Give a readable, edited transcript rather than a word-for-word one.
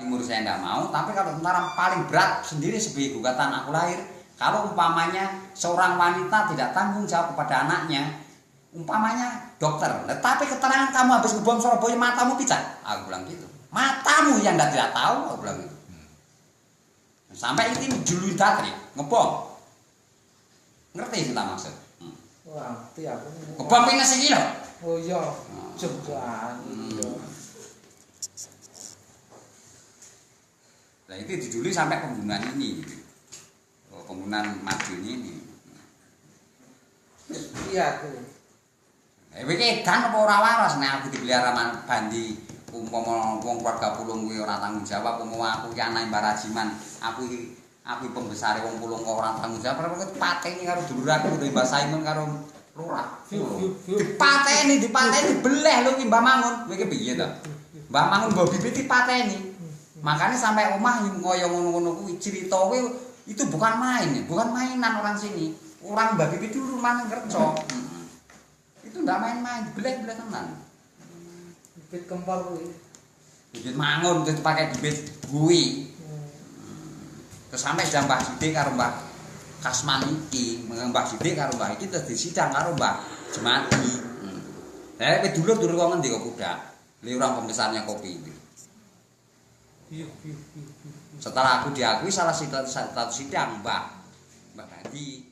Timur saya enggak mau, tapi kalau tentara paling berat sendiri sebagai gugatan aku lahir, kalau umpamanya seorang wanita tidak tanggung jawab kepada anaknya, umpamanya dokter, tapi keterangan kamu habis ngebom Surabaya matamu pijat, aku bilang gitu. Matamu yang tidak tahu, aku bilang gitu. Sampai itu julu datri, ngebom. Ngerti kita maksud? Ngerti aku. Ngebom ini segini loh. Oh iya, jebak. Nah itu diduli sampai pembunuhan ini, pembunuhan Madiun ini. Iya tuh. Iki edan apa ora waras nek aku dipelihara bandi umpama wong keluarga pulung kuwi ora tanggung jawab, umpama aku ki anak Mbarajiman, aku pembesare wong pulung kok ora tanggung jawab, kok pateni karo dulur aku Mbah Saimun karo lurah. Dipateni dibeleh lho ki Mbah Mangun. Kowe ki piye to? Mbah Mangun mbah bibit dipateni. Makanya sampai omah kaya ngono-ngono kuwi cerita kuwi itu bukan main, bukan mainan orang sini. Orang Mbak Bibit itu rumah kerja. Itu enggak main-main, belek-belek tenan. Bibit kempar kuwi. Bibit Mangun terus pakai bibit kuwi. Terus sampai jam Mbah Sidik karo Mbah Kasman iki, Mbah Sidik karo Mbah iki terus disidang karo Mbah Jemadi. Lah dulur-dulur kok ngendi kok budak. Li orang pembesarnya kopi itu. Setelah aku diakui salah satu sidang Mbak Hadi